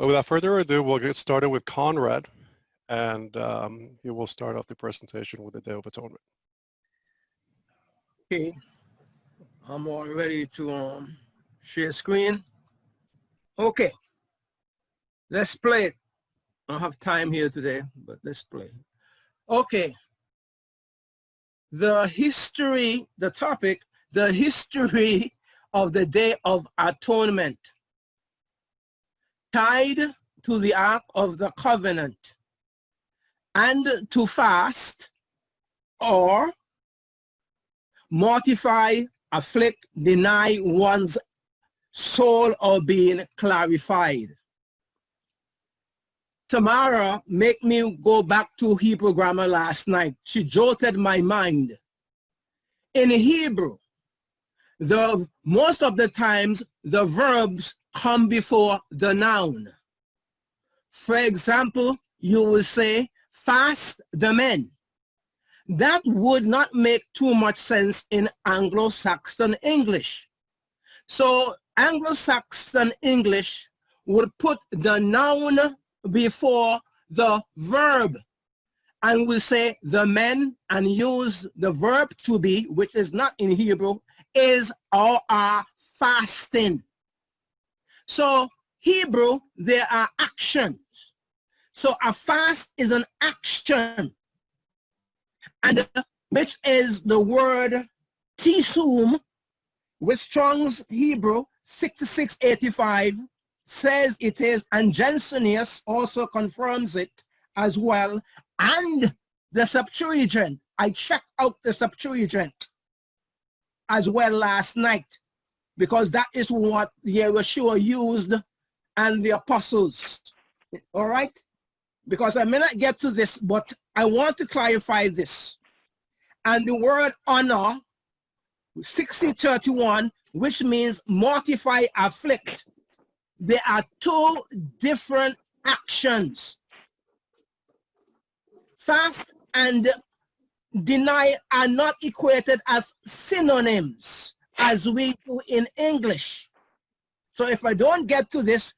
without further ado, we'll get started with Conrad, and he will start off the presentation with the Day of Atonement. Okay, I'm all ready to share screen. Okay, let's play it. I don't have time here today, but let's play. Okay, the topic, the history of the Day of Atonement, tied to the Ark of the Covenant, and to fast or mortify, afflict, deny one's soul or being clarified. Tamara make me go back to Hebrew grammar last night. She jolted my mind. In Hebrew, most of the times the verbs come before the noun. For example, you will say, fast the men. That would not make too much sense in Anglo-Saxon English. So Anglo-Saxon English would put the noun before the verb and will say the men and use the verb to be, which is not in Hebrew, is or are fasting. So Hebrew, there are actions. So a fast is an action, and which is the word tisum, which Strong's Hebrew 6685 says it is, and Jensenius also confirms it as well, and the Septuagint. I checked out the Septuagint as well last night, because that is what Yeshua used and the apostles. All right? Because I may not get to this, but I want to clarify this. And the word honor, 6031, which means mortify, afflict. There are two different actions. Fast and deny are not equated as synonyms as we do in English. So if I don't get to this,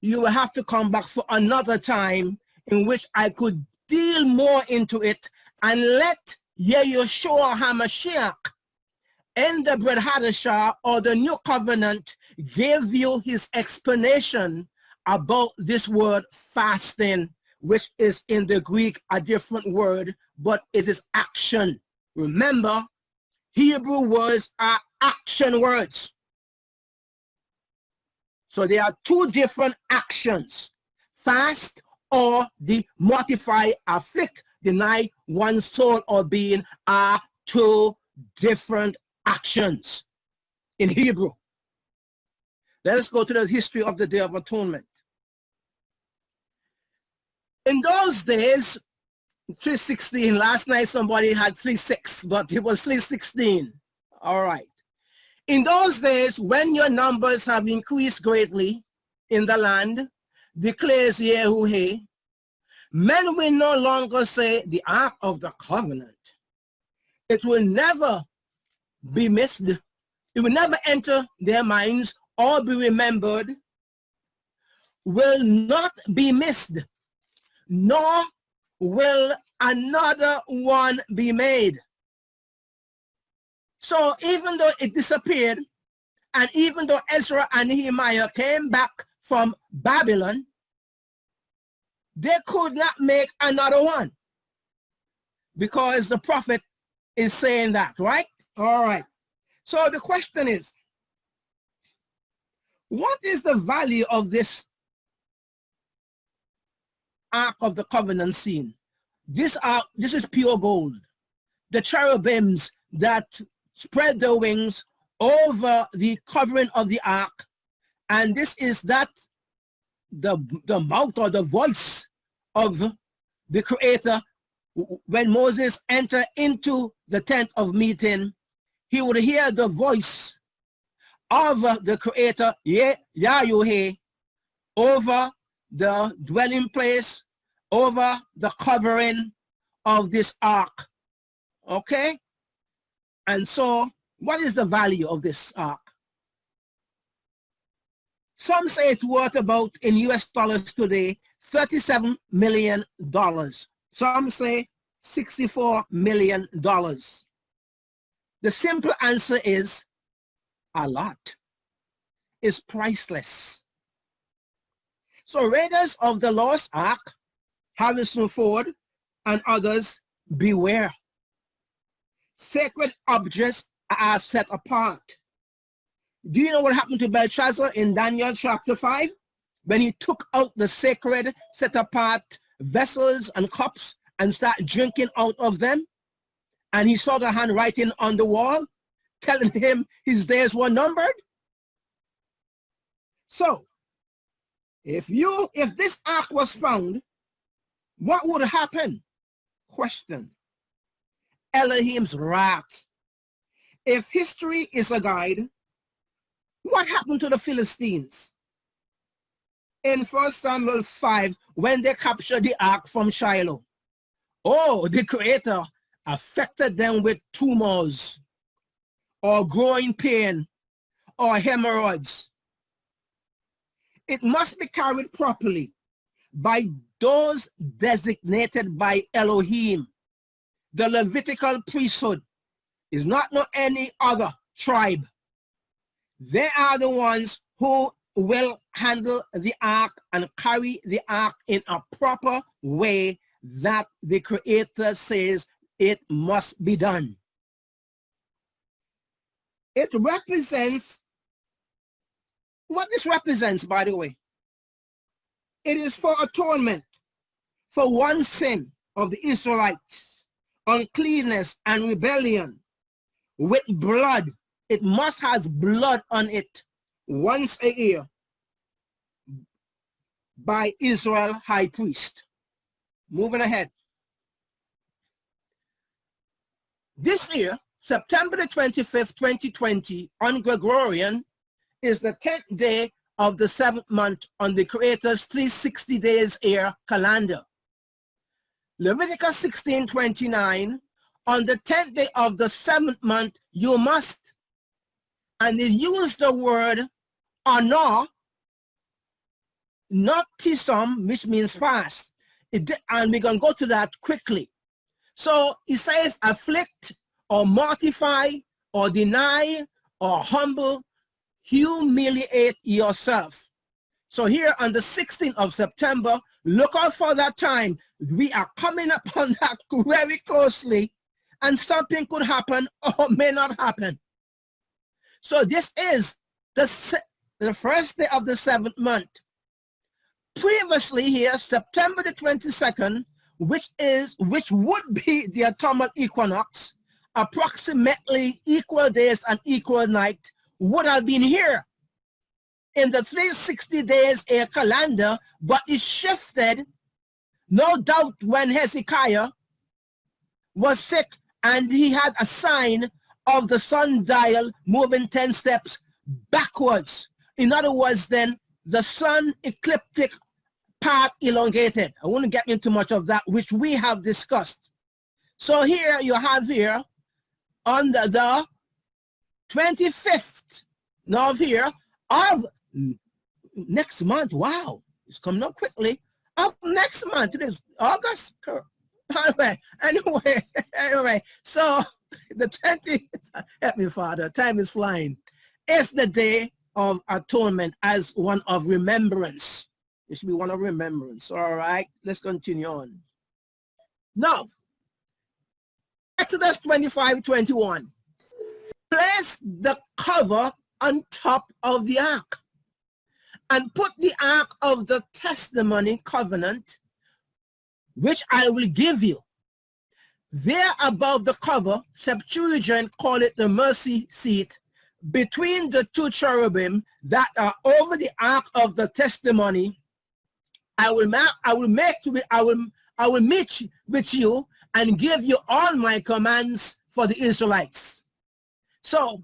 you will have to come back for another time in which I could deal more into it and let Yeshua HaMashiach in the Brit Hadashah or the New Covenant give you his explanation about this word fasting, which is in the Greek a different word, but it is action. Remember, Hebrew words are action words. So there are two different actions. Fast or the mortify, afflict, deny one's soul or being are two different actions in Hebrew. Let us go to the history of the Day of Atonement. In those days, 316, last night somebody had 36, but it was 316. All right. In those days, when your numbers have increased greatly in the land, declares Yehuwah, men will no longer say the Ark of the Covenant. It will never be missed. It will never enter their minds or be remembered, will not be missed, nor will another one be made. So even though it disappeared, and even though Ezra and Nehemiah came back from Babylon, they could not make another one, because the prophet is saying that, right? All right. So the question is, what is the value of this Ark of the Covenant scene? This is pure gold. The cherubims that spread their wings over the covering of the ark, and this is that the mouth or the voice of the Creator. When Moses entered into the tent of meeting, he would hear the voice of the Creator, Yahweh, over the dwelling place, over the covering of this ark. Okay? And so, what is the value of this ark? Some say it's worth about, in US dollars today, $37 million. Some say $64 million. The simple answer is a lot. It's priceless. So Raiders of the Lost Ark, Harrison Ford, and others, beware. Sacred objects are set apart. Do you know what happened to Belshazzar in Daniel chapter 5? When he took out the sacred, set apart vessels and cups and started drinking out of them? And he saw the handwriting on the wall telling him his days were numbered. So, if this ark was found, what would happen? Question. Elohim's wrath. If history is a guide, what happened to the Philistines? In 1 Samuel 5, when they captured the ark from Shiloh, oh, the Creator affected them with tumors or growing pain or hemorrhoids. It must be carried properly by those designated by Elohim. The Levitical priesthood is not any other tribe. They are the ones who will handle the ark and carry the ark in a proper way that the Creator says it must be done. It represents, what this represents, by the way, it is for atonement for one sin of the Israelites, uncleanness and rebellion with blood. It must have blood on it once a year by Israel high priest. Moving ahead. This year, September the 25th, 2020, on Gregorian, is the 10th day of the 7th month on the Creator's 360 days year calendar. Leviticus 16:29, on the 10th day of the 7th month, you must, and they use the word honor, not tisum, which means fast. And we're going to go to that quickly. So it says afflict or mortify or deny or humble, humiliate yourself. So here on the 16th of September, look out for that time. We are coming up on that very closely, and something could happen or may not happen. So this is the first day of the 7th month. Previously here, September the 22nd, which would be the Atonement equinox, approximately equal days and equal night, would have been here in the 360 days a calendar, but it shifted, no doubt, when Hezekiah was sick and he had a sign of the sundial moving 10 steps backwards. In other words, then the sun ecliptic part elongated. I won't get into much of that, which we have discussed. So here you have here on the 25th now here of next month. Wow, it's coming up quickly. Of next month, it is August. Anyway, so the 20th, help me, Father, time is flying. It's the day of atonement as one of remembrance. It should be one of remembrance. All right, let's continue on. Now, Exodus 25:21. Place the cover on top of the ark and put the ark of the testimony covenant, which I will give you. There above the cover, Septuagint call it the mercy seat, between the two cherubim that are over the ark of the testimony. I will meet with you and give you all my commands for the Israelites. So,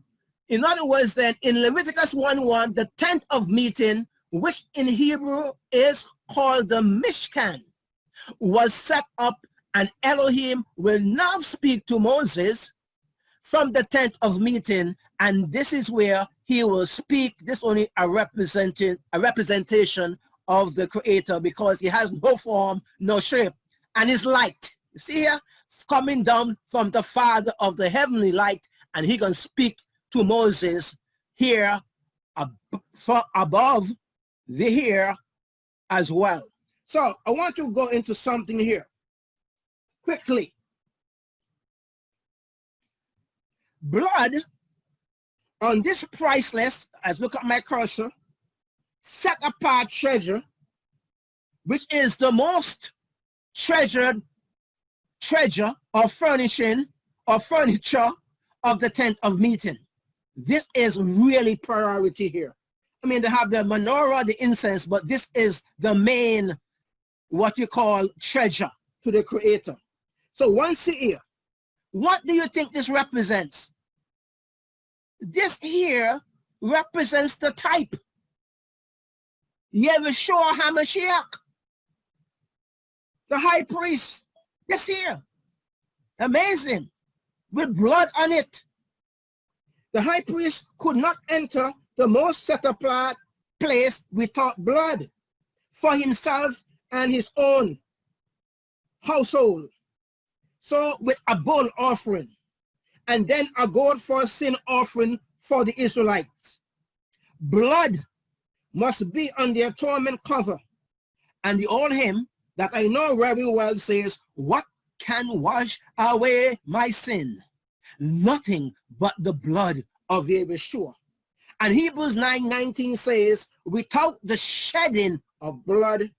in other words, then, in Leviticus 1:1, the tent of meeting, which in Hebrew is called the Mishkan, was set up, and Elohim will now speak to Moses from the tent of meeting, and this is where he will speak. This only a representation of the Creator, because he has no form, no shape, and is light. You see here, coming down from the Father of the heavenly light, and he can speak to Moses here above the here as well. So I want to go into something here quickly. Blood on this priceless, as look at my cursor, set apart treasure, which is the most treasured treasure or furnishing or furniture of the tent of meeting. This is really priority here. I mean, they have the menorah, the incense, but this is the main, what you call treasure to the Creator. So once here, what do you think this represents? This here represents the type. Yeshua HaMashiach, the high priest. This here, amazing, with blood on it. The high priest could not enter the most set apart place without blood for himself and his own household. So with a bull offering, and then a goat for sin offering for the Israelites. Blood must be on the atonement cover. And the old hymn that I know very well says, what can wash away my sin? Nothing but the blood of Yeshua. And Hebrews 9:19 says, without the shedding of blood,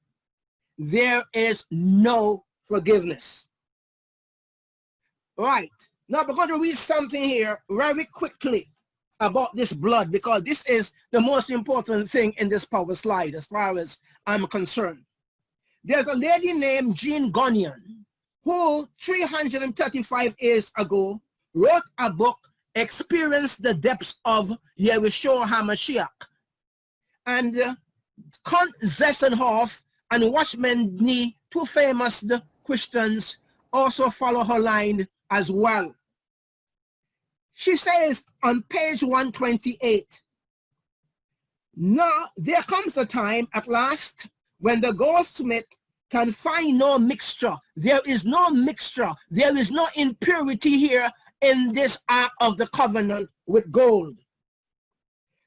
there is no forgiveness. Right. Now we're going to read something here very quickly about this blood, because this is the most important thing in this power slide as far as I'm concerned. There's a lady named Jean Gonion who 335 years ago wrote a book, Experienced the Depths of Yeshua HaMashiach. And Kant Zessenhoff and Watchman Nee, two famous Christians, also follow her line as well. She says on page 128, now there comes a time at last when the goldsmith can find no mixture. There is no mixture. There is no impurity here in this Ark of the Covenant with gold.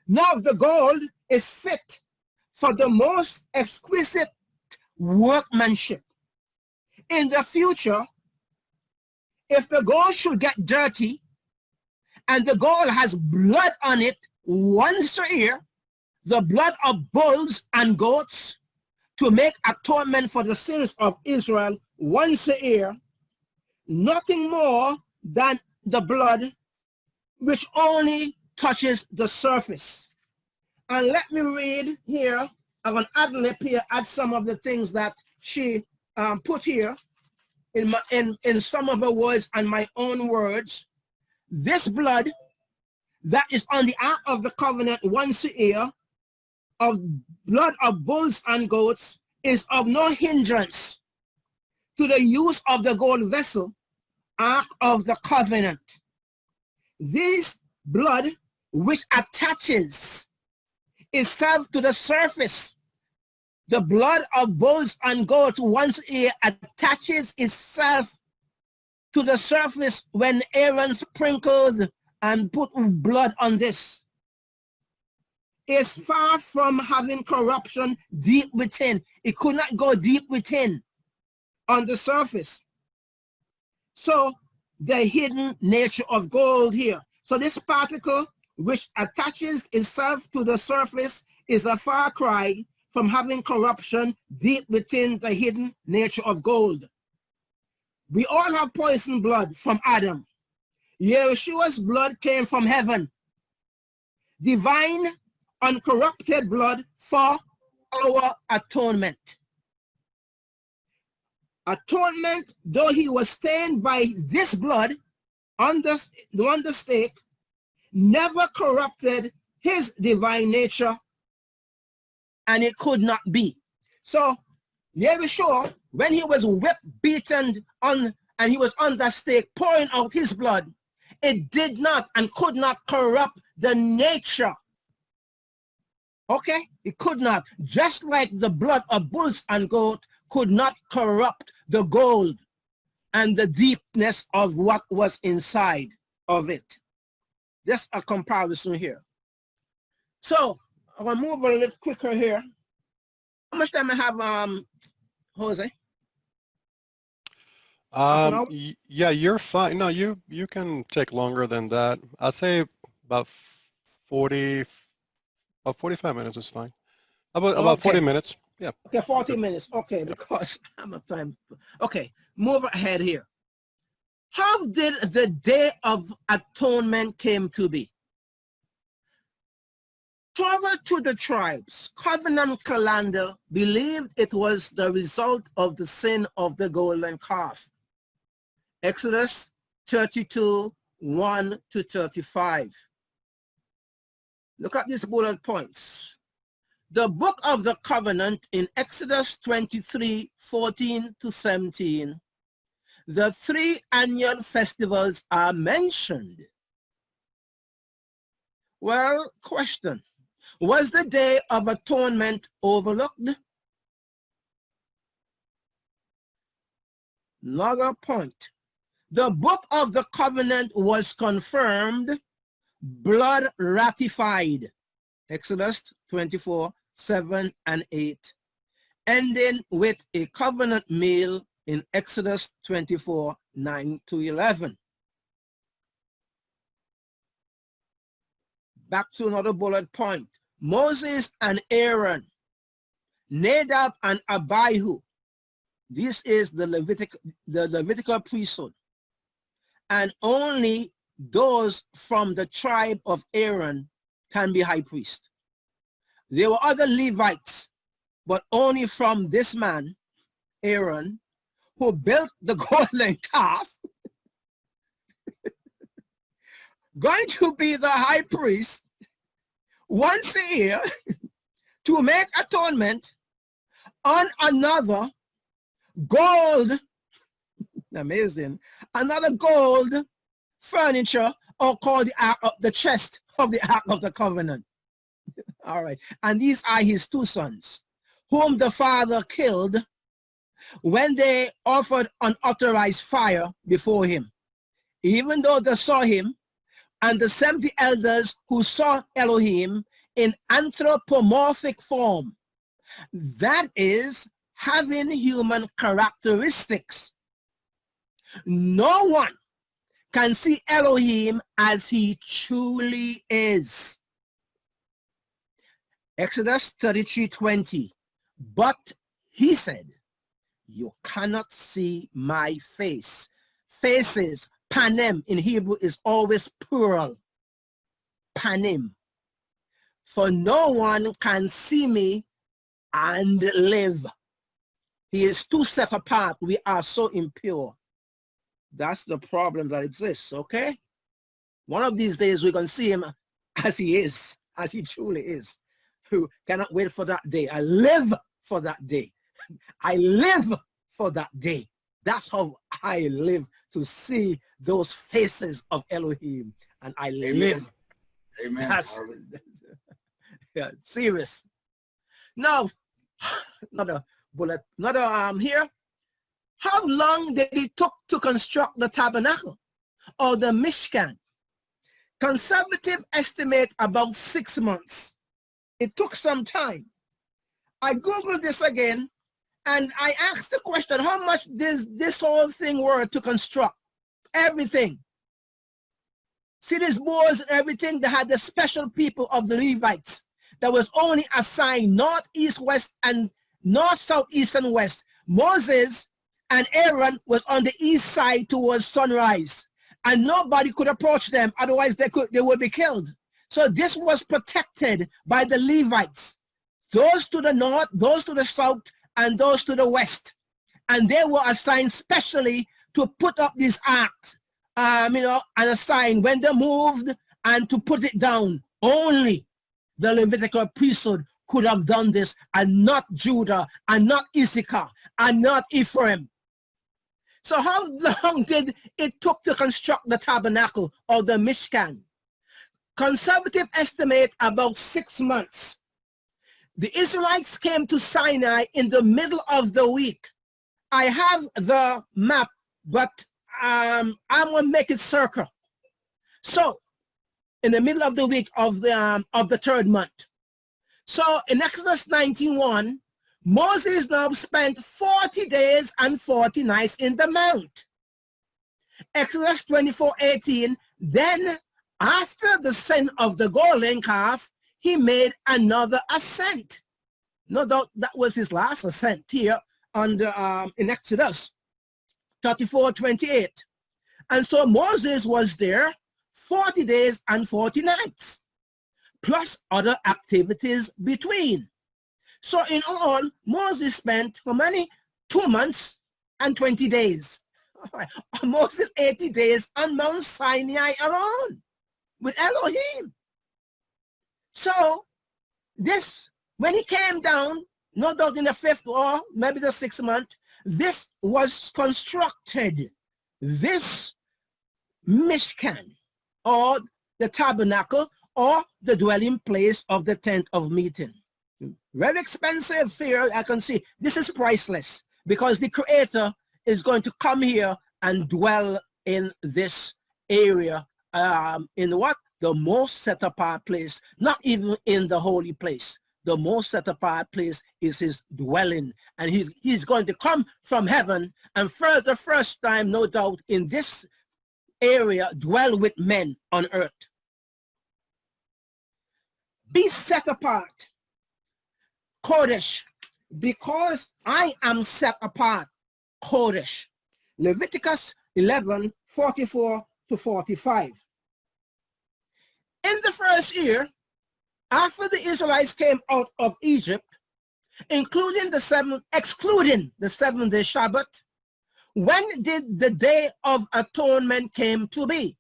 Now the gold is fit for the most exquisite workmanship. In the future, if the gold should get dirty and the gold has blood on it once a year, the blood of bulls and goats to make atonement for the sins of Israel once a year, nothing more than the blood which only touches the surface. And let me read here, I'm going to ad lib here, add some of the things that she put here in some of her words and my own words. This blood that is on the Ark of the Covenant once a year, of blood of bulls and goats, is of no hindrance to the use of the gold vessel, Ark of the Covenant. This blood which attaches itself to the surface, the blood of bulls and goats once a year attaches itself to the surface when Aaron sprinkled and put blood on this. Is far from having corruption deep within. It could not go deep within on the surface. So the hidden nature of gold here. So this particle which attaches itself to the surface is a far cry from having corruption deep within the hidden nature of gold. We all have poison blood from Adam. Yeshua's blood came from heaven. Divine, uncorrupted blood for our atonement. Atonement, though he was stained by this blood on the stake, never corrupted his divine nature, and it could not be. So Yeshua, when he was whipped, beaten on, and he was on the stake pouring out his blood, it did not and could not corrupt the nature Okay? It could not. Just like the blood of bulls and goats could not corrupt the gold and the deepness of what was inside of it. Just a comparison here. So I'm gonna move a little quicker here. How much time I have, Jose? Yeah, you're fine. No, you can take longer than that. I'd say about 45 minutes is fine. About 40 minutes. Yeah. Okay, 40 minutes. Okay, because I'm of time. Okay, move ahead here. How did the Day of Atonement came to be? Torah to the tribes, covenant calendar believed it was the result of the sin of the golden calf. Exodus 32, 1 to 35. Look at these bullet points. The book of the covenant in Exodus 23, 14 to 17. The 3 annual festivals are mentioned. Well, question. Was the Day of Atonement overlooked? Another point. The book of the covenant was confirmed, blood ratified. Exodus 24, 7 and 8. Ending with a covenant meal in Exodus 24, 9 to 11. Back to another bullet point. Moses and Aaron, Nadab and Abihu. This is the Levitical priesthood. And only those from the tribe of Aaron can be high priest. There were other Levites, but only from this man, Aaron, who built the golden calf, going to be the high priest once a year to make atonement on another gold, amazing, another gold furniture, or called the chest of the Ark of the Covenant. All right. And these are his 2 sons, whom the father killed when they offered unauthorized fire before him. Even though they saw him, and the 70 elders who saw Elohim in anthropomorphic form, that is, having human characteristics. No one can see Elohim as he truly is. Exodus 33:20. But he said, you cannot see my face. Faces, panem in Hebrew, is always plural. Panim. For no one can see me and live. He is too set apart. We are so impure. That's the problem that exists, okay? One of these days we're going to see him as he is, as he truly is. Who cannot wait for that day. I live for that day. I live for that day. That's how I live, to see those faces of Elohim, and I live. Amen. That's yeah, serious. Now, another bullet, another here. How long did it took to construct the tabernacle or the Mishkan? Conservative estimate about 6 months. It took some time. I Googled this again, and I asked the question, how much does this whole thing worth to construct? Everything. See these boards and everything, they had the special people of the Levites that was only assigned north, east, west, and north, south, east, and west. Moses and Aaron was on the east side towards sunrise, and nobody could approach them, otherwise they would be killed. So this was protected by the Levites, those to the north, those to the south, and those to the west. And they were assigned specially to put up these arks, and assigned when they moved and to put it down. Only the Levitical priesthood could have done this, and not Judah, and not Issachar, and not Ephraim. So how long did it took to construct the tabernacle or the Mishkan? Conservative estimate about 6 months. The Israelites came to Sinai in the middle of the week. I have the map, but I'm going to make it circle. So in the middle of the week of the third month. So in Exodus 19:1, Moses now spent 40 days and 40 nights in the mount. Exodus 24:18, then after the sin of the golden calf, he made another ascent. No doubt that was his last ascent here in Exodus 34:28. And so Moses was there 40 days and 40 nights, plus other activities between. So in all, Moses spent how many? 2 months and 20 days. Moses 80 days on Mount Sinai alone with Elohim. So this, when he came down, no doubt in the 5th or maybe the 6th month, this was constructed. This Mishkan, or the tabernacle, or the dwelling place of the tent of meeting. Very expensive here. I can see this is priceless because the Creator is going to come here and dwell in this area, in what? The most set apart place, not even in the holy place. The most set apart place is his dwelling, and he's going to come from heaven and for the first time, no doubt, in this area, dwell with men on earth. Be set apart, Kodesh, because I am set apart, Kodesh. Leviticus 11:44-45. In the first year, after the Israelites came out of Egypt, excluding the 7th-day Shabbat, when did the Day of Atonement came to be?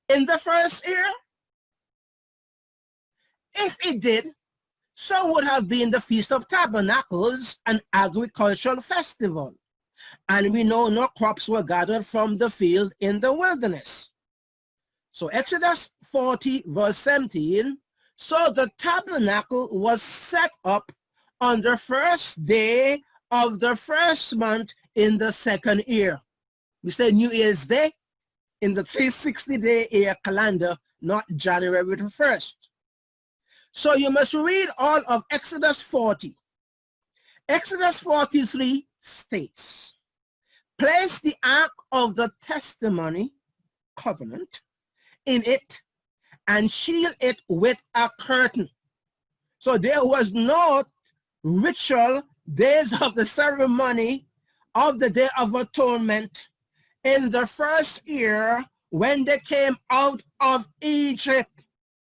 In the first year? If it did, so would have been the Feast of Tabernacles, an agricultural festival. And we know no crops were gathered from the field in the wilderness. So Exodus 40:17, so the tabernacle was set up on the first day of the first month in the second year. We say New Year's Day in the 360-day year calendar, not January the 1st. So you must read all of Exodus 40. Exodus 43 states, place the ark of the testimony, covenant, in it and shield it with a curtain. So there was no ritual days of the ceremony of the Day of Atonement in the first year when they came out of Egypt.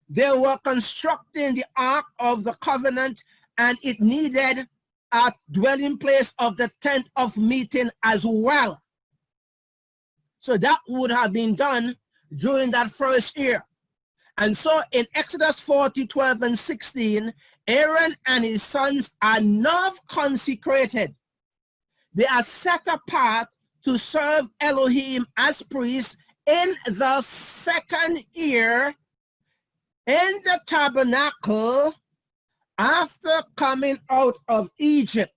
They were constructing the Ark of the Covenant, and it needed a dwelling place of the tent of meeting as well. So that would have been done during that first year. And so in Exodus 40:12-16, Aaron and his sons are now consecrated. They are set apart to serve Elohim as priests in the second year in the tabernacle after coming out of Egypt.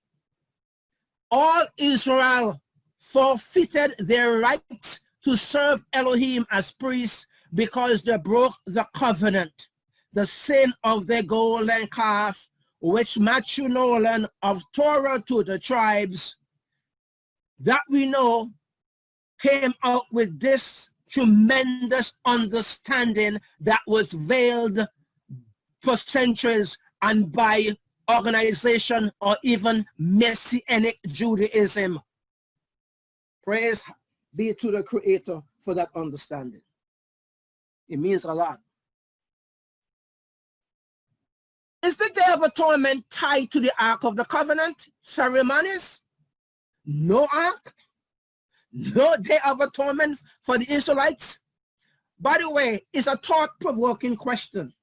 All Israel forfeited their rights to serve Elohim as priests because they broke the covenant, the sin of the golden calf, which Matthew Nolan of Torah to the tribes, that we know came out with this tremendous understanding that was veiled for centuries and by organization or even Messianic Judaism. Praise be to the Creator for that understanding. It means a lot. Is the Day of Atonement tied to the Ark of the Covenant ceremonies? No Ark? No Day of Atonement for the Israelites? By the way, it's a thought-provoking question.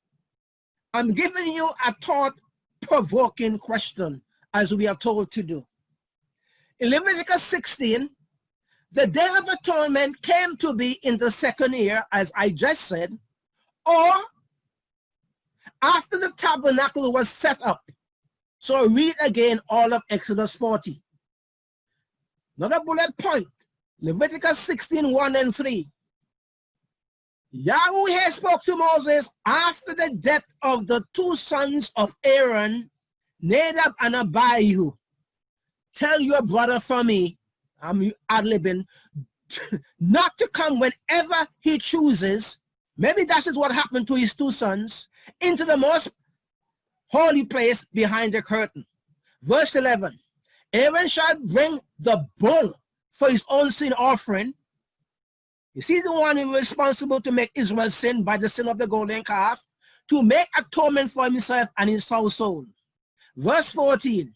I'm giving you a thought-provoking question, as we are told to do. In Leviticus 16, the Day of Atonement came to be in the second year, as I just said, or after the tabernacle was set up So read again all of Exodus 40. Another bullet point, Leviticus 16, 1 and 3. Yahweh spoke to Moses after the death of the two sons of Aaron, Nadab and Abihu. Tell your brother for me, I'm ad-libbing, not to come whenever he chooses, maybe that is what happened to his two sons, into the most holy place behind the curtain. Verse 11, Aaron shall bring the bull for his own sin offering. You see, the one who is responsible to make Israel sin by the sin of the golden calf, to make atonement for himself and his household. Verse 14,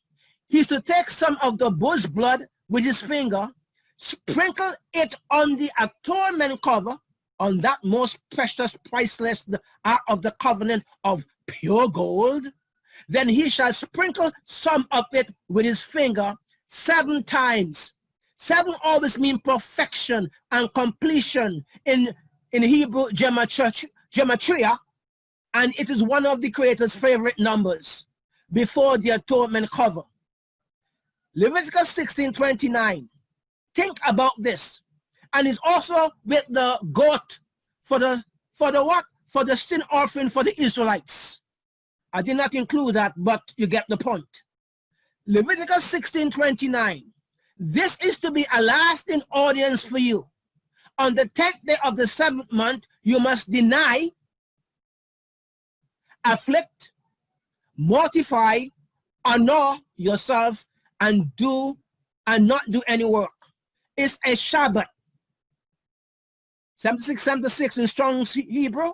he's to take some of the bull's blood with his finger, sprinkle it on the atonement cover, on that most precious, priceless, the Ark of the Covenant of pure gold. Then he shall sprinkle some of it with his finger 7 times. 7 always means perfection and completion in Hebrew gematria, and it is one of the Creator's favorite numbers before the atonement cover. Leviticus 16:29. Think about this. And it's also with the goat for the what? For the sin offering for the Israelites. I did not include that, but you get the point. Leviticus 16:29. This is to be a lasting audience for you. On the 10th day of the 7th month, you must deny, afflict, mortify, honor yourself, and not do any work. It's a Shabbat. 76 in Strong's Hebrew.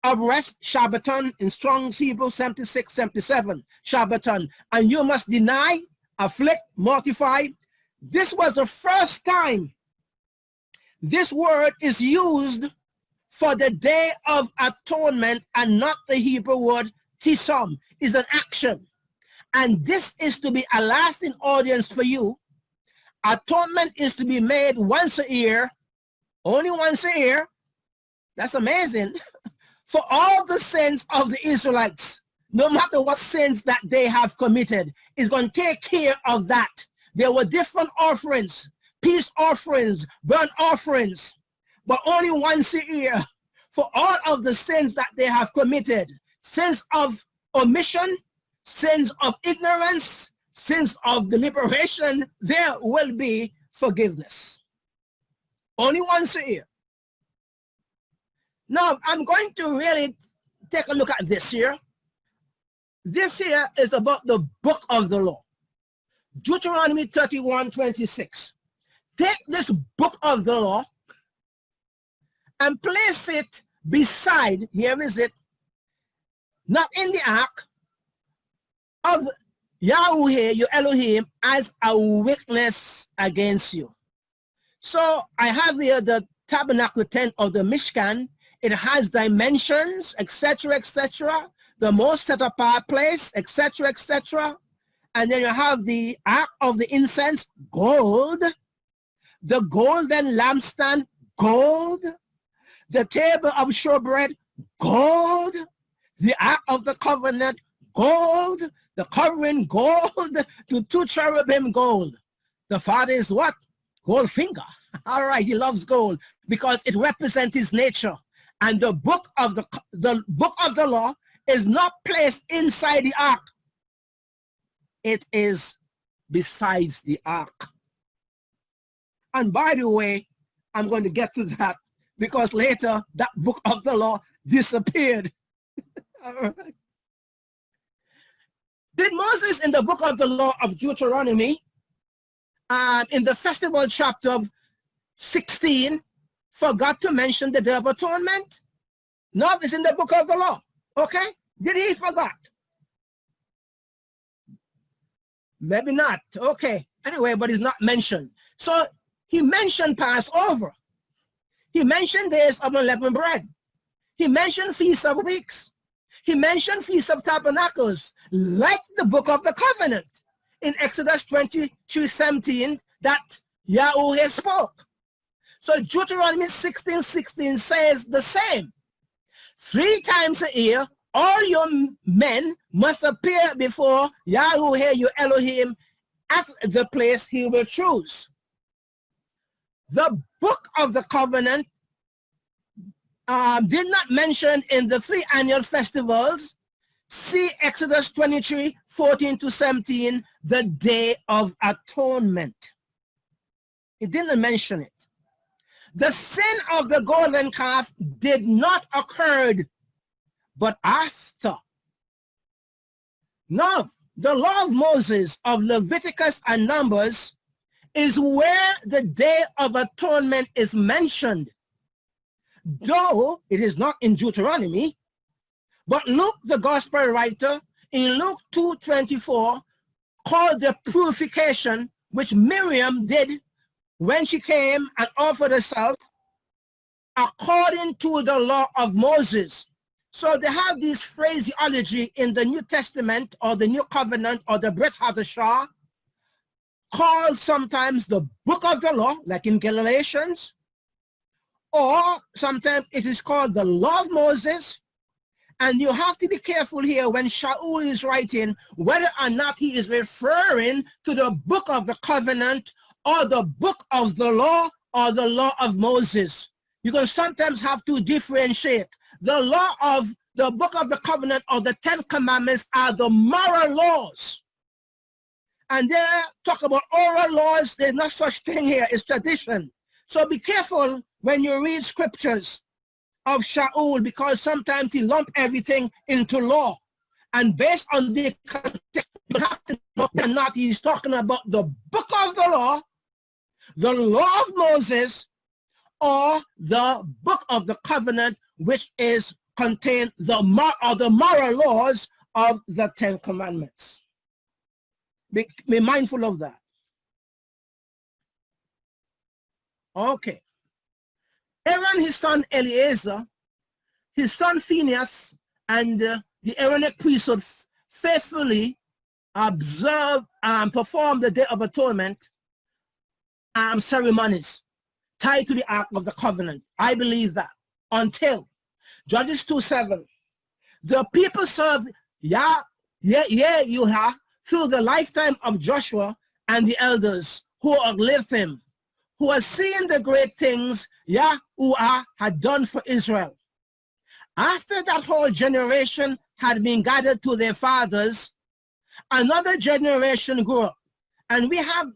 Of rest, Shabbaton. In Strong's Hebrew, 77 Shabbaton. And you must deny, afflict, mortify. This was the first time this word is used for the Day of Atonement, and not the Hebrew word tisom. Is an action. And this is to be a lasting audience for you. Atonement is to be made once a year, only once a year. That's amazing. For all the sins of the Israelites, no matter what sins that they have committed, is going to take care of that. There were different offerings, peace offerings, burnt offerings, but only once a year for all of the sins that they have committed. Sins of omission, sins of ignorance, sins of deliberation, there will be forgiveness. Only once a year. Now, I'm going to really take a look at this here. This here is about the book of the law. Deuteronomy 31:26. Take this book of the law and place it beside, here is it, not in the ark, of Yahweh, your Elohim, as a witness against you. So I have here the tabernacle tent of the Mishkan. It has dimensions, etc., etc., the most set apart place, etc., etc. And then you have the ark of the incense, gold, the golden lampstand, gold, the table of showbread, gold, the ark of the covenant, gold, the covering, gold, the 2 cherubim, gold. The Father is what? Gold finger. All right, he loves gold because it represents his nature. And the book of the law is not placed inside the ark. It is besides the ark. And by the way, I'm going to get to that because later that book of the law disappeared. All right. Did Moses in the book of the law of Deuteronomy, in the festival chapter of 16, forgot to mention the Day of Atonement? No, it's in the book of the law. Okay? Did he forgot? Maybe not. Okay. Anyway, but it's not mentioned. So he mentioned Passover. He mentioned days of unleavened bread. He mentioned Feast of Weeks. He mentioned Feast of Tabernacles, like the book of the covenant in Exodus 23:17 that Yahweh spoke. So Deuteronomy 16:16 says the same. 3 times a year, all your men must appear before Yahuwah your Elohim at the place he will choose. The book of the covenant did not mention in the 3 annual festivals. See Exodus 23, 14 to 17, the Day of Atonement. It didn't mention it. The sin of the golden calf did not occur, but after. Now, the law of Moses of Leviticus and Numbers is where the Day of Atonement is mentioned, though it is not in Deuteronomy. But Luke, the gospel writer, in Luke 2:24, called the purification which Miriam did when she came and offered herself according to the law of Moses. So they have this phraseology in the New Testament or the New Covenant or the Brit Hadashah, called sometimes the book of the law, like in Galatians, or sometimes it is called the law of Moses. And you have to be careful here when Shaul is writing whether or not he is referring to the book of the covenant or the book of the law or the law of Moses. You can sometimes have to differentiate. The law of the book of the covenant or the 10 commandments are the moral laws. And they talk about oral laws. There's no such thing here. It's tradition. So be careful when you read scriptures of Shaul, because sometimes he lumped everything into law. And based on the context, you have to know whether or not he's talking about the book of the law of Moses, or the book of the covenant, which is contained the moral laws of the 10 commandments. Be mindful of that. Okay. Aaron, his son Eleazar, his son Phinehas, and the Aaronic priesthood faithfully observe and perform the Day of Atonement ceremonies tied to the Ark of the Covenant. I believe that until Judges 2:7, the people served Yahuwah through the lifetime of Joshua and the elders who outlived him, who had seen the great things Yahuwah had done for Israel. After that whole generation had been gathered to their fathers, another generation grew up. And we have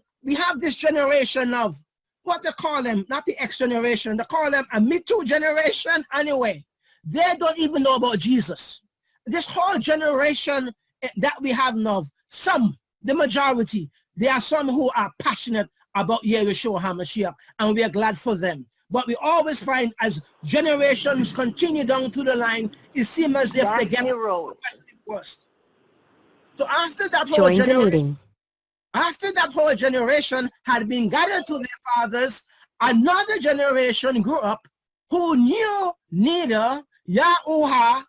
this generation of what they call them, not the X generation, they call them a Me Too generation anyway. They don't even know about Jesus. This whole generation that we have now, some, the majority, there are some who are passionate about Yeshua HaMashiach, and we are glad for them. But we always find as generations continue down to the line, it seems as if they get worse. So after that whole generation had been gathered to their fathers, another generation grew up who knew neither Yahuwah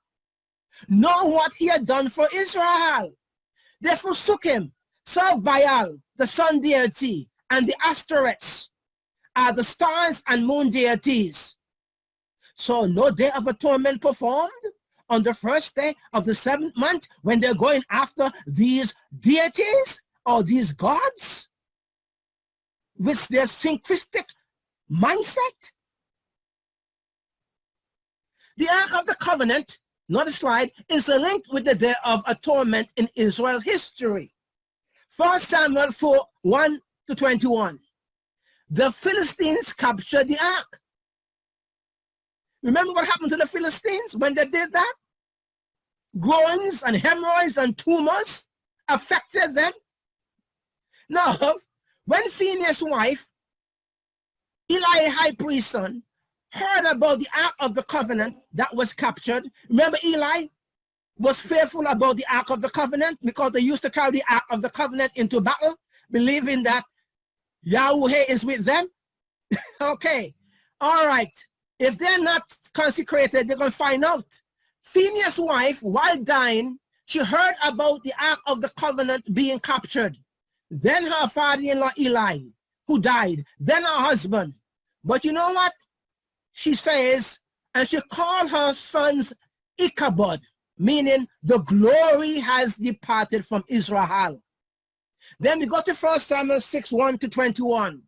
nor what he had done for Israel. They forsook him, served Baal, the sun deity, and the Ashtoreths are the stars and moon deities. So no Day of Atonement performed on the first day of the 7th month when they're going after these deities or these gods with their syncretistic mindset. The Ark of the Covenant, not a slide, is linked with the Day of Atonement in Israel history. 1 Samuel 4, 1 to 21. The Philistines captured the ark. Remember what happened to the Philistines when they did that? Groans and hemorrhoids and tumors affected them. Now, when Phinehas' wife, Eli, high priest's son, heard about the Ark of the Covenant that was captured, remember Eli was fearful about the Ark of the Covenant because they used to carry the Ark of the Covenant into battle, believing that Yahuwah is with them. Okay, all right. If they're not consecrated, they're going to find out. Phinehas' wife, while dying, she heard about the Ark of the Covenant being captured. Then her father-in-law Eli, who died. Then her husband. But you know what? She says, and she called her sons Ichabod. meaning the glory has departed from Israel. Then we go to 1 Samuel 6, 1 to 21.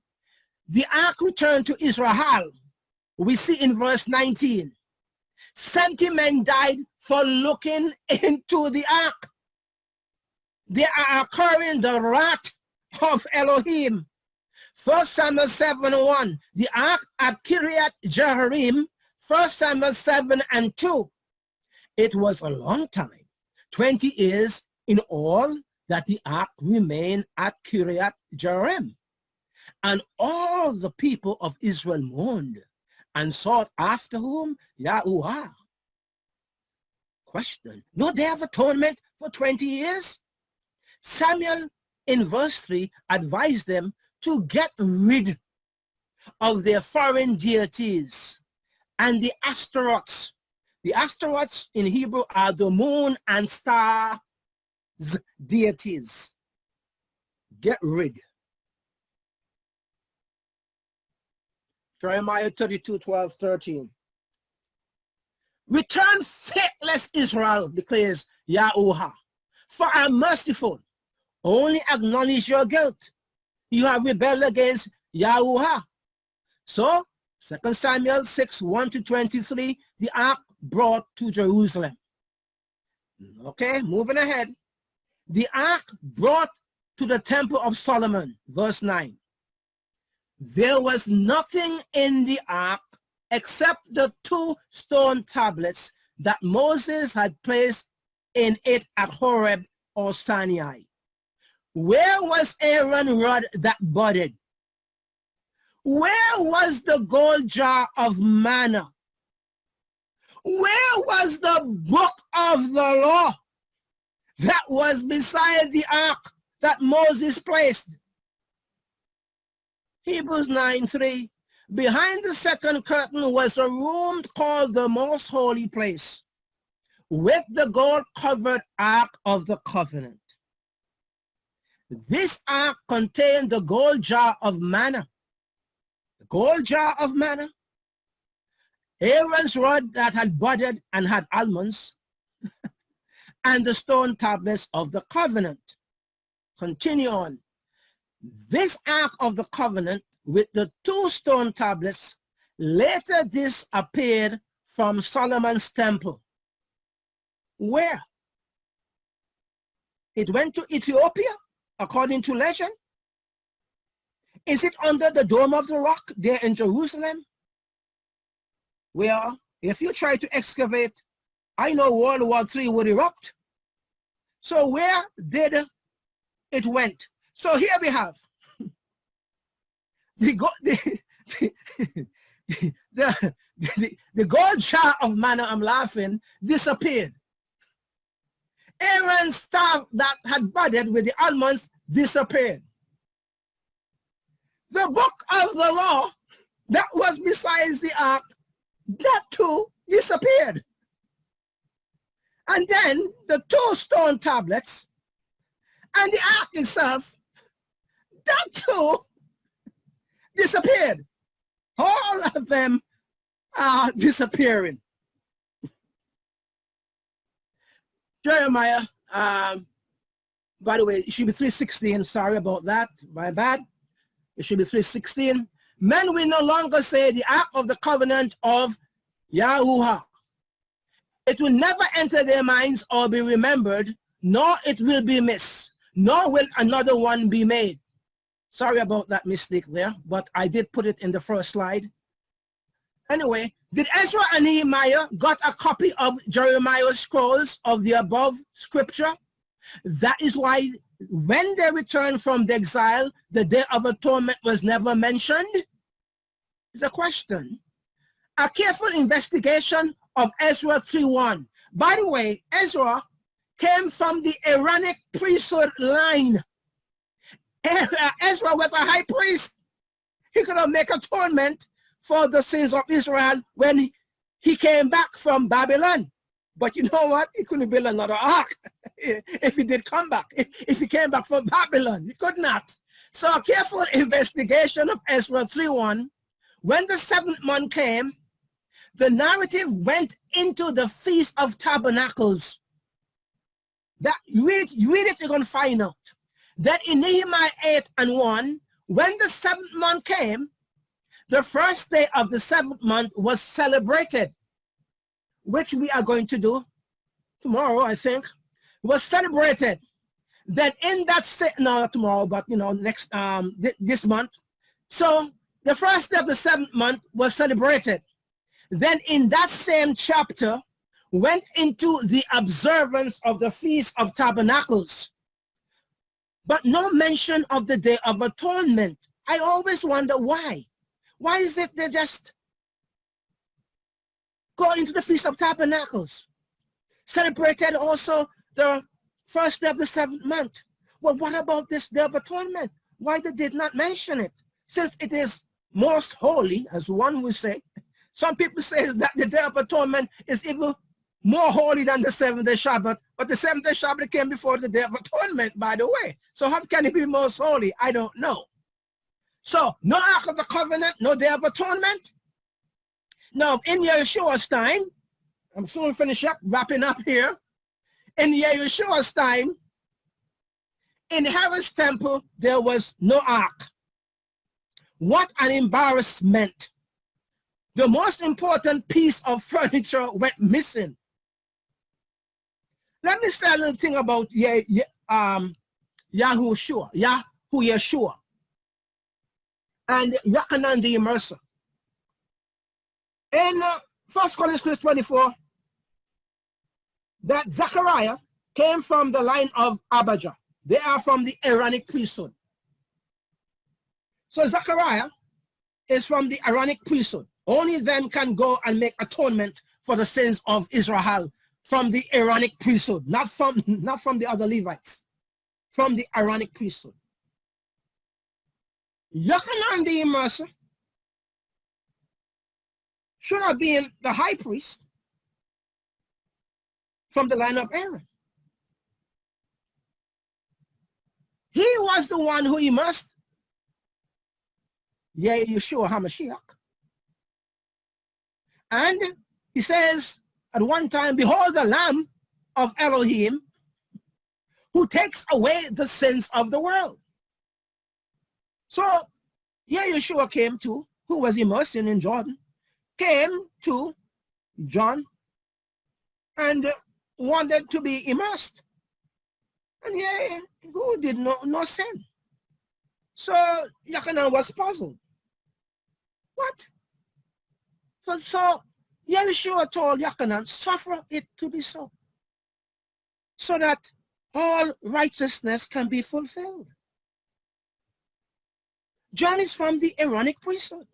The ark returned to Israel. We see in verse 19. 70 men died for looking into the ark. They are occurring the wrath of Elohim. 1 Samuel 7, 1. The ark at Kiriath Jearim. 1 Samuel 7 and 2. It was a long time, 20 years in all, that the ark remained at Kiriath Jearim. And all the people of Israel mourned and sought after whom? Yahuwah. Question: no day of atonement for 20 years? Samuel in verse 3 advised them to get rid of their foreign deities and the Ashtaroths. The Ashtaroths in Hebrew are the moon and stars deities. Get rid. Jeremiah 32, 12, 13. Return, faithless Israel, declares Yahuwah, for I am merciful. Only acknowledge your guilt. You have rebelled against Yahuwah. So, 2 Samuel 6, 1 to 23, the ark brought to Jerusalem. Okay, moving ahead. The ark brought to the temple of Solomon, verse 9. There was nothing in the ark except the 2 stone tablets that Moses had placed in it at Horeb or Sinai. Where was Aaron's rod that budded? Where was the gold jar of manna? Where was the book of the law that was beside the ark that Moses placed? Hebrews 9:3. Behind the second curtain was a room called the most holy place, with the gold-covered ark of the covenant. This ark contained the gold jar of manna. The gold jar of manna. Aaron's rod that had budded and had almonds, and the stone tablets of the covenant. Continue on. This ark of the covenant with the 2 stone tablets later disappeared from Solomon's temple. Where? It went to Ethiopia, according to legend. Is it under the Dome of the Rock there in Jerusalem? Well, if you try to excavate, I know World War III would erupt. So where did it went? So here we have the gold jar of manna, I'm laughing, disappeared. Aaron's staff that had budded with the almonds disappeared. The book of the law that was besides the ark, that too disappeared. And then the 2 stone tablets and the ark itself, that too disappeared. All of them are disappearing. Jeremiah, by the way, it should be 3:16. Sorry about that. My bad. It should be 3:16. Men will no longer say the ark of the covenant of Yahuwah. It will never enter their minds or be remembered, nor it will be missed, nor will another one be made. Sorry about that mistake there, but I did put it in the first slide. Anyway, did Ezra and Nehemiah got a copy of Jeremiah's scrolls of the above scripture? That is why when they returned from the exile, the Day of Atonement was never mentioned. It's a question. A careful investigation of Ezra 3:1. By the way, Ezra came from the Aaronic priesthood line. Ezra was a high priest. He could have made atonement for the sins of Israel when he came back from Babylon. But you know what? He couldn't build another ark if he did come back. If he came back from Babylon, he could not. So a careful investigation of Ezra 3:1. When the 7th month came, The narrative went into the Feast of Tabernacles. That you read it, you're going to find out that in Nehemiah 8:1, when the 7th month came, the first day of the 7th month was celebrated, which we are going to do tomorrow, I think. Was celebrated. Then in that no, not tomorrow, but next this month. So the first day of the 7th month was celebrated. Then in that same chapter went into the observance of the Feast of Tabernacles, but no mention of the Day of Atonement. I always wonder why. Why is it they just go into the Feast of Tabernacles? Celebrated also the first day of the 7th month. Well, what about this Day of Atonement? Why they did not mention it? Since it is most holy, as one would say. Some people say that the Day of Atonement is even more holy than the 7th-day Shabbat, but the 7th-day Shabbat came before the Day of Atonement, by the way. So how can it be most holy? I don't know. So no Ark of the Covenant, no Day of Atonement. Now, in Yeshua's time, I'm soon finishing up, wrapping up here. In Yeshua's time, in Herod's temple, there was no ark. What an embarrassment. The most important piece of furniture went missing. Let me say a little thing about Yahushua and Yochanan the Immerser. In 1 Corinthians 24, that Zechariah came from the line of Abijah. They are from the Aaronic priesthood. So Zechariah is from the Aaronic priesthood. Only them can go and make atonement for the sins of Israel from the Aaronic priesthood, not from the other Levites, from the Aaronic priesthood. Yochanan the Immerser should have been the high priest from the line of Aaron. He was the one who immersed Yeshua HaMashiach. And he says at one time, behold the Lamb of Elohim who takes away the sins of the world. So Yeshua came to, who was immersed in Jordan, came to John and wanted to be immersed. And who did no sin. So Yochanan was puzzled. What? So Yeshua told Yochanan, suffer it to be so that all righteousness can be fulfilled. John is from the Aaronic priesthood.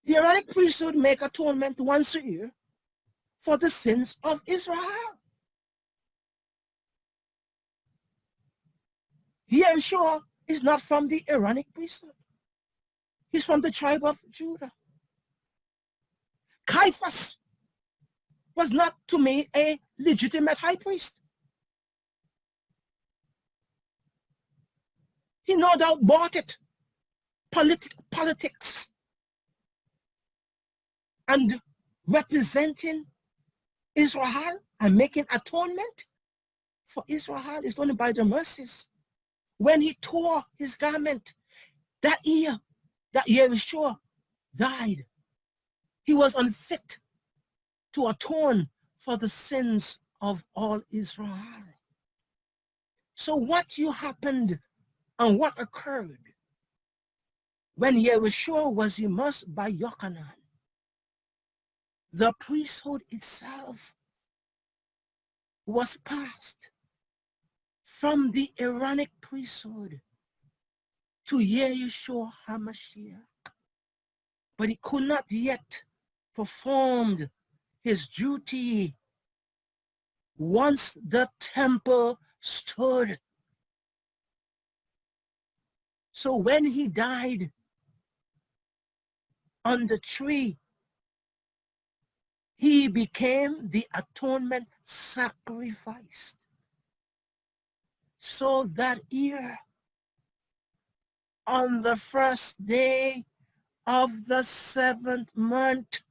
The Aaronic priesthood make atonement once a year for the sins of Israel. Yeshua is not from the Aaronic priesthood. He's from the tribe of Judah. Caiaphas was not, to me, a legitimate high priest. He no doubt bought it. Politics. And representing Israel and making atonement for Israel is only by the mercies. When he tore his garment that year, that Yeshua died, he was unfit to atone for the sins of all Israel. So what happened and what occurred when Yeshua was immersed by Yochanan? The priesthood itself was passed from the Aaronic priesthood to Yeshua HaMashiach. But he could not yet perform his duty once the temple stood. So when he died on the tree, he became the atonement sacrifice. So that year, on the first day of the 7th month.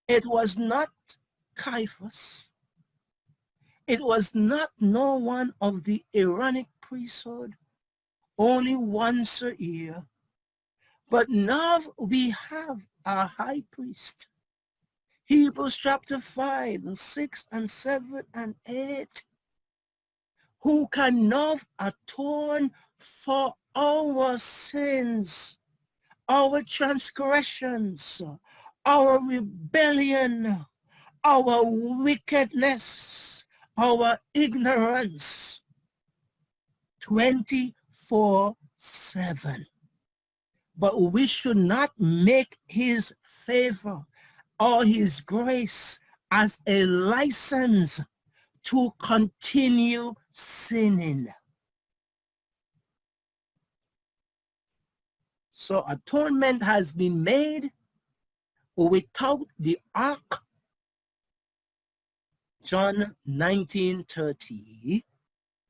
It was not Caiaphas. It was not no one of the Aaronic priesthood, only once a year. But now we have a high priest. Hebrews chapter 5 and 6 and 7 and 8, who can now atone for our sins, our transgressions, our rebellion, our wickedness, our ignorance, 24/7. But we should not make his favor or his grace as a license to continue sinning. So atonement has been made without the ark. John 19:30,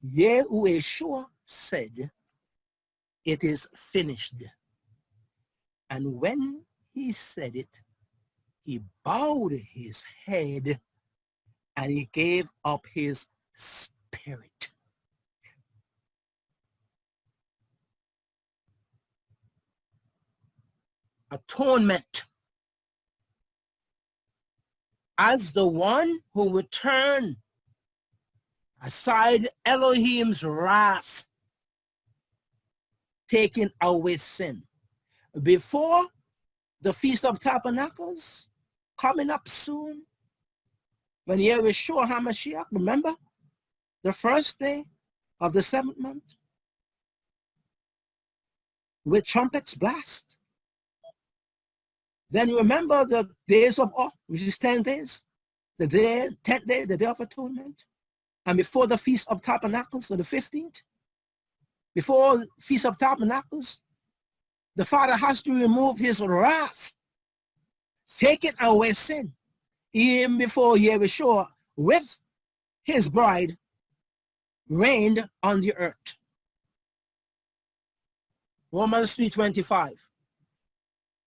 Yeshua said, "It is finished." And when he said it, he bowed his head and he gave up his spirit. Atonement. As the one who would turn aside Elohim's wrath, taking away sin. Before the Feast of Tabernacles, coming up soon, when Yeshua HaMashiach, remember, the first day of the 7th month, with trumpets blast. Then remember the days of awe, which is 10 days, the day, 10th day, the day of atonement. And before the Feast of Tabernacles, on the 15th, before Feast of Tabernacles, the Father has to remove his wrath, taking away sin, even before Yeshua with his bride reigned on the earth. Romans 3:25.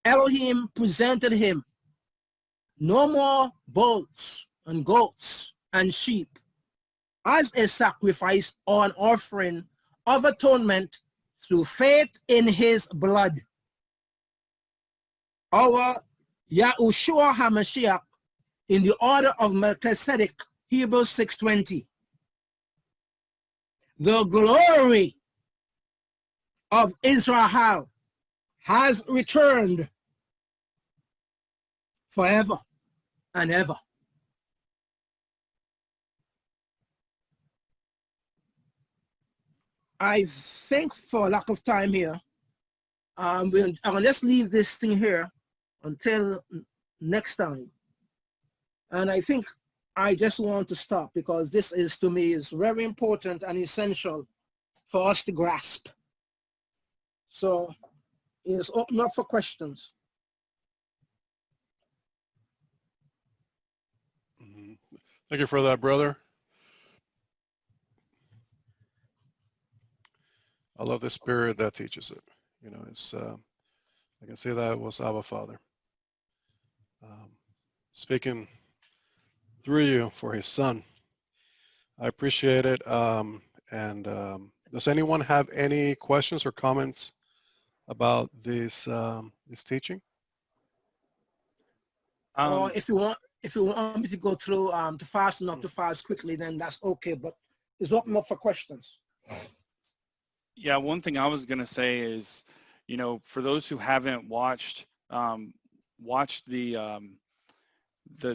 Elohim presented him no more bulls and goats and sheep as a sacrifice or an offering of atonement through faith in his blood. Our Yahushua HaMashiach in the order of Melchizedek, Hebrews 6:20. The glory of Israel has returned forever and ever. I think for lack of time here, I'm going to just leave this thing here until next time. And I think I just want to stop because this is, to me, is very important and essential for us to grasp. So it's open up for questions. Thank you for that, brother. I love the spirit that teaches it. You know, it's I can say that was Abba Father speaking through you for his son. I appreciate it. Does anyone have any questions or comments about this teaching? Or if you want me to go through to fast and not to fast quickly, then that's okay. But it's open up for questions. Yeah, one thing I was gonna say is, you know, for those who haven't watched the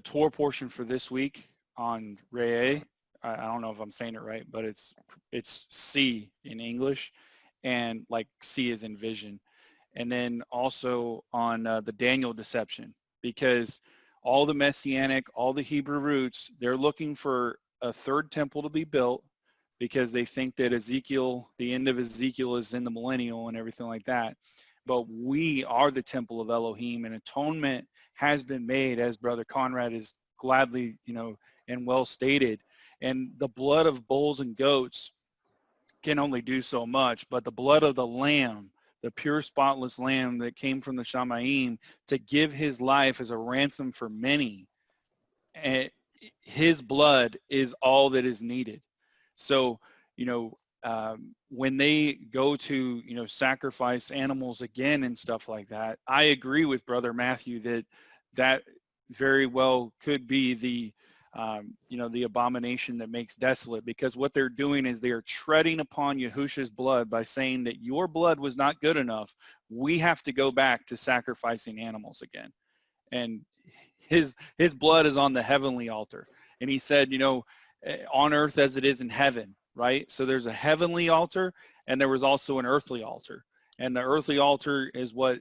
tour portion for this week on Ray, I don't know if I'm saying it right, but it's C in English, and like C is in vision, and then also on the Daniel deception, because all the Messianic, all the Hebrew roots, they're looking for a third temple to be built because they think that Ezekiel, the end of Ezekiel is in the millennial and everything like that. But we are the temple of Elohim, and atonement has been made, as Brother Conrad is gladly, you know, and well stated. And the blood of bulls and goats can only do so much, but the blood of the Lamb the pure spotless lamb that came from the Shamayim to give his life as a ransom for many. And his blood is all that is needed. So, when they go to, sacrifice animals again and stuff like that, I agree with Brother Matthew that very well could be the abomination that makes desolate, because what they're doing is they are treading upon Yahushua's blood by saying that your blood was not good enough. We have to go back to sacrificing animals again. And his blood is on the heavenly altar. And he said, on earth as it is in heaven, right? So there's a heavenly altar, and there was also an earthly altar. And the earthly altar is what,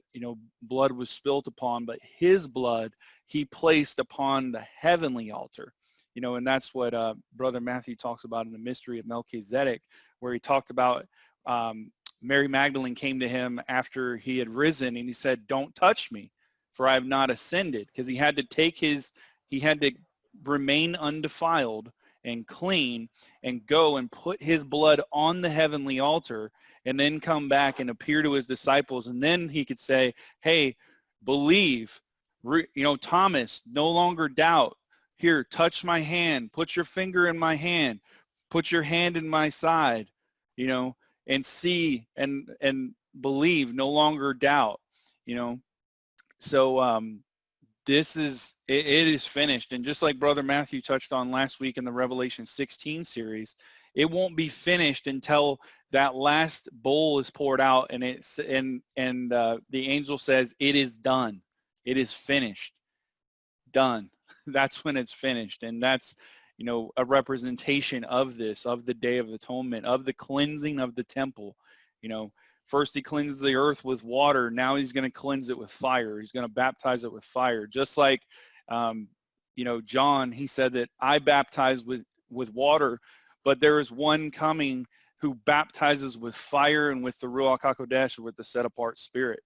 blood was spilt upon, but his blood he placed upon the heavenly altar. And that's what Brother Matthew talks about in the mystery of Melchizedek, where he talked about Mary Magdalene came to him after he had risen, and he said, "Don't touch me, for I have not ascended," because he had to remain undefiled and clean and go and put his blood on the heavenly altar, and then come back and appear to his disciples. And then he could say, hey, believe, Thomas, no longer doubt. Here, touch my hand, put your finger in my hand, put your hand in my side, and see and believe, no longer doubt, So it is finished. And just like Brother Matthew touched on last week in the Revelation 16 series, it won't be finished until that last bowl is poured out, and the angel says, "It is done. It is finished. Done." That's when it's finished. And that's, a representation of this, of the Day of Atonement, of the cleansing of the temple. First he cleanses the earth with water. Now he's going to cleanse it with fire. He's going to baptize it with fire. Just like, John, he said that I baptize with water, but there is one coming who baptizes with fire and with the Ruach HaKodesh, with the set-apart spirit.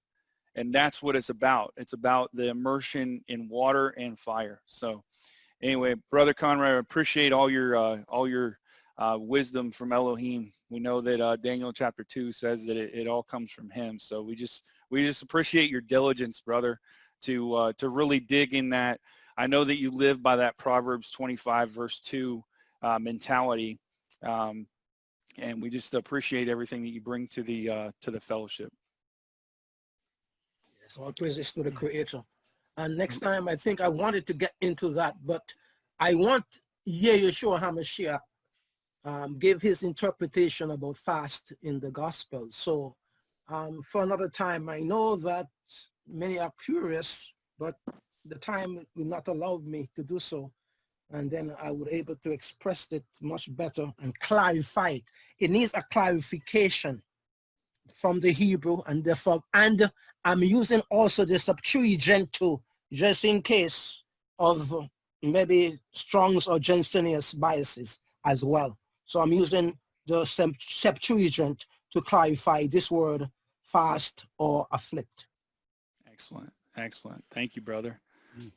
And that's what it's about. It's about the immersion in water and fire. So anyway, Brother Conrad, I appreciate all your wisdom from Elohim. We know that Daniel chapter 2 says that it all comes from him. So we just appreciate your diligence, brother, to really dig in that. I know that you live by that Proverbs 25 verse 2 mentality, and we just appreciate everything that you bring to the fellowship. Yes, all praises to the Creator. And next time, I think I wanted to get into that, but I want Yeshua HaMashiach give his interpretation about fast in the gospel. So for another time, I know that many are curious, but the time will not allow me to do so. And then I would able to express it much better and clarify it. It needs a clarification from the Hebrew and I'm using also the Septuagint too, just in case of maybe Strong's or Jensenius biases as well. So I'm using the Septuagint to clarify this word, fast or afflict. Excellent. Thank you, brother.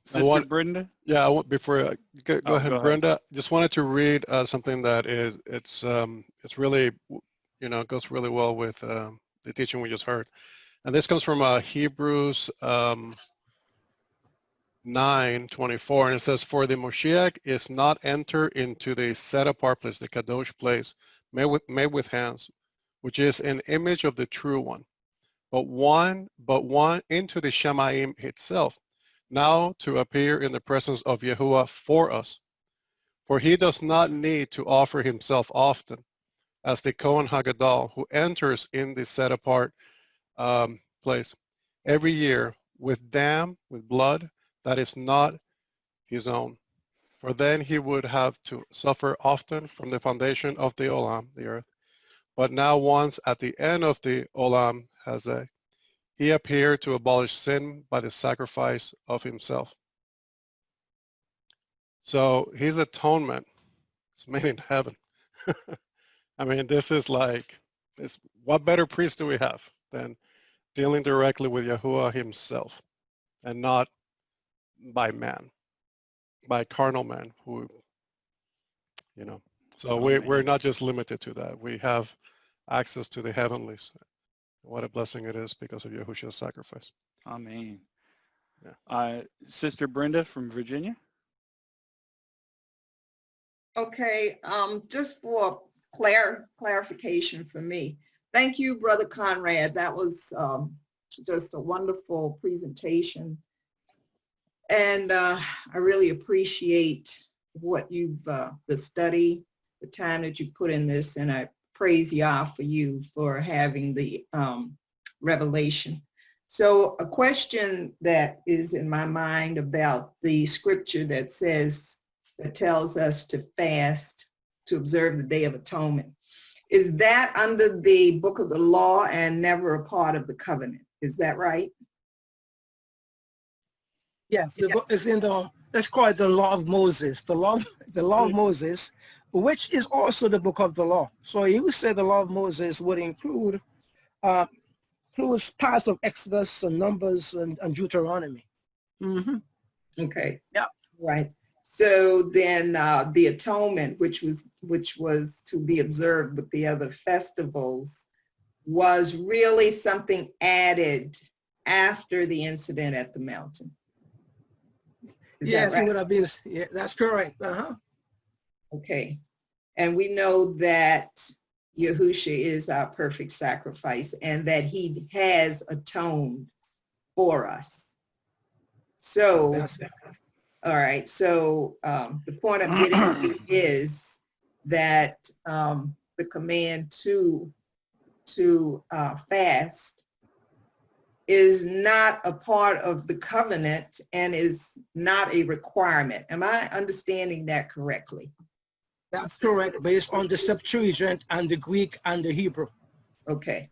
Sister Brenda? Yeah, before go ahead, go Brenda. Just wanted to read something that it's really, goes really well with the teaching we just heard. And this comes from Hebrews 9:24, and it says, "For the Moshiach is not entered into the set-apart place, the Kadosh place, made with hands, which is an image of the true one, but one into the Shamayim itself, now to appear in the presence of Yahuwah for us. For he does not need to offer himself often, as the Kohen Hagadol, who enters in the set-apart place every year with blood that is not his own. For then he would have to suffer often from the foundation of the Olam, the earth. But now once at the end of the Olam he appeared to abolish sin by the sacrifice of himself." So his atonement is made in heaven. I mean, this is what better priest do we have than dealing directly with Yahuwah himself, and not by man, by carnal man who, So we're not just limited to that. We have access to the heavenlies What a blessing it is because of Yahushua's sacrifice. Amen. Yeah. Sister Brenda from Virginia. Okay, just for clarification for me. Thank you, Brother Conrad. That was just a wonderful presentation. And I really appreciate what you've, the study, the time that you put in this, and I praise Yah for you for having the revelation. So a question that is in my mind about the scripture that says, that tells us to fast, to observe the Day of Atonement. Is that under the book of the law and never a part of the covenant? Is that right? Yes, the book is in the, let's call it the law of Moses, the law of Moses, which is also the book of the law. So you would say the law of Moses would include includes parts of Exodus and Numbers and Deuteronomy. Mm-hmm. Okay. Yeah. Right. So then the atonement, which was to be observed with the other festivals, was really something added after the incident at the mountain. Is Yes, that right? it would have been. Yeah, that's correct. Okay. And we know that Yahushua is our perfect sacrifice and that he has atoned for us. So, all right. So the point I'm getting to is that the command to fast is not a part of the covenant and is not a requirement. Am I understanding that correctly? That's correct, based on the Septuagint and the Greek and the Hebrew. Okay.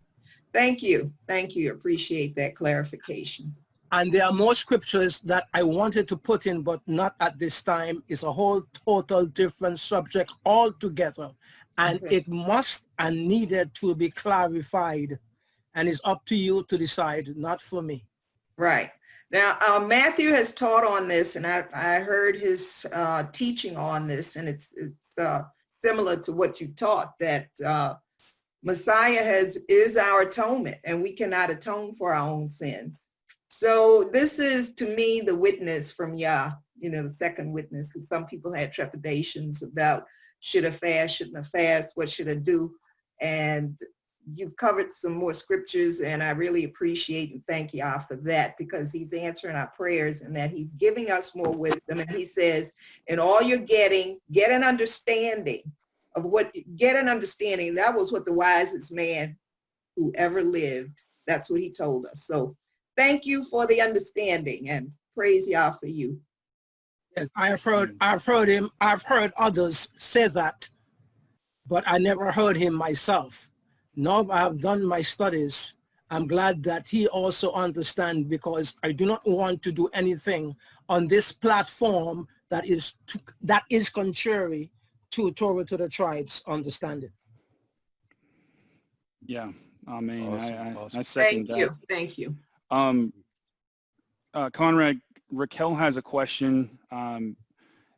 Thank you. Thank you. Appreciate that clarification. And there are more scriptures that I wanted to put in, but not at this time. It's a whole total different subject altogether. And Okay. it must and needed to be clarified. And it's up to you to decide, not for me. Right. Now, Matthew has taught on this, and I heard his teaching on this, and it's similar to what you taught, that Messiah is our atonement, and we cannot atone for our own sins. So this is, to me, the witness from Yah, the second witness, because some people had trepidations about should I fast, shouldn't I fast, what should I do? And you've covered some more scriptures, and I really appreciate and thank Yah for that, because he's answering our prayers and that he's giving us more wisdom. And he says, in all you're getting, get an understanding of get an understanding. That was what the wisest man who ever lived, that's what he told us. So thank you for the understanding, and praise Yah for you. Yes, I've heard others say that, but I never heard him myself. Now I have done my studies. I'm glad that he also understands, because I do not want to do anything on this platform that is contrary to Torah to the tribes understanding. Yeah, amen. Awesome. I second that. Thank you. Conrad, Raquel has a question.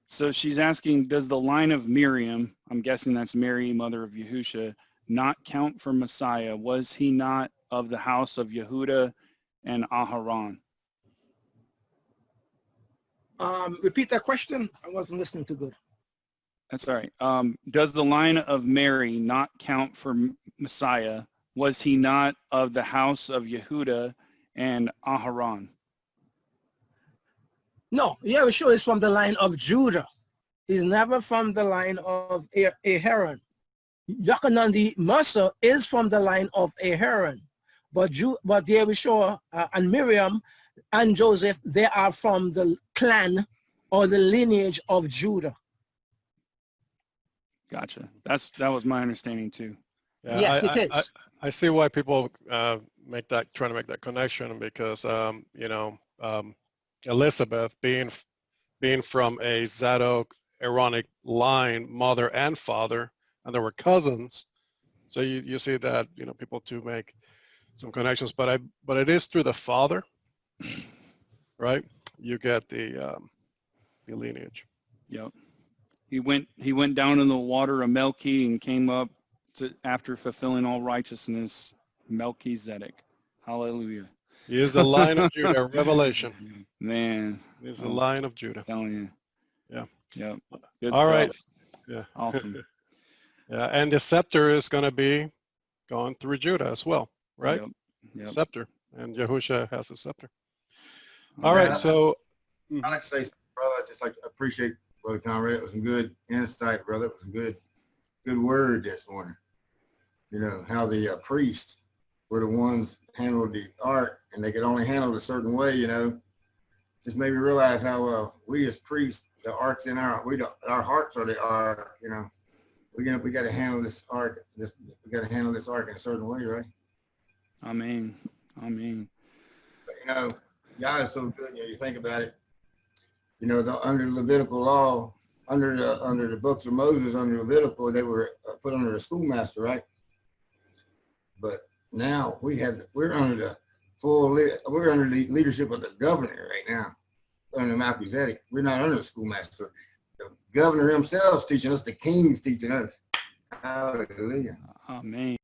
So she's asking, does the line of Miriam, I'm guessing that's Mary, mother of Yahushua, not count for Messiah? Was he not of the house of Yehuda and Aharon? Repeat that question. I wasn't listening too good. That's all right. Does the line of Mary not count for Messiah? Was he not of the house of Yehuda and Aharon? No, Yahushua is from the line of Judah. He's never from the line of Aharon. Yochanan the Mercer is from the line of Aharon, but Yahushua and Miriam and Joseph, they are from the clan or the lineage of Judah. Gotcha. That was my understanding too. Yeah, Yes, it is. I see why people trying to make that connection, because Elizabeth being from a Zadok Aaronic line, mother and father, and they were cousins. So you see that people too make some connections, but it is through the father, right? You get the lineage. Yep. He went down in the water of Melchi and came up after fulfilling all righteousness Melchizedek. Hallelujah. He is the Lion of Judah, Revelation. Man. He is the Lion of Judah. Telling you. Yeah. Yep. Good All stuff. right. Yeah. Awesome. Yeah, and the scepter is going to be going through Judah as well, right? Yep. Yep. Scepter, and Yahusha has a scepter. All All right. right, so I'd like to say, brother, I just like to appreciate Brother Conrad. It was some good insight, brother. It was a good word this morning. You know, how the priests were the ones handled the ark, and they could only handle it a certain way, you know. Just made me realize how we as priests, the ark's in our hearts are the ark, you know. We got to handle this ark. We got to handle this ark in a certain way, right? Amen. Amen. But, you know, God is so good. You know, you think about it. You know, under the Levitical law, under the books of Moses, under Levitical, they were put under a schoolmaster, right? But now we're under the leadership of the governor right now, under Melchizedek. We're not under the schoolmaster. The governor himself is teaching us. The king's teaching us. Hallelujah. Amen.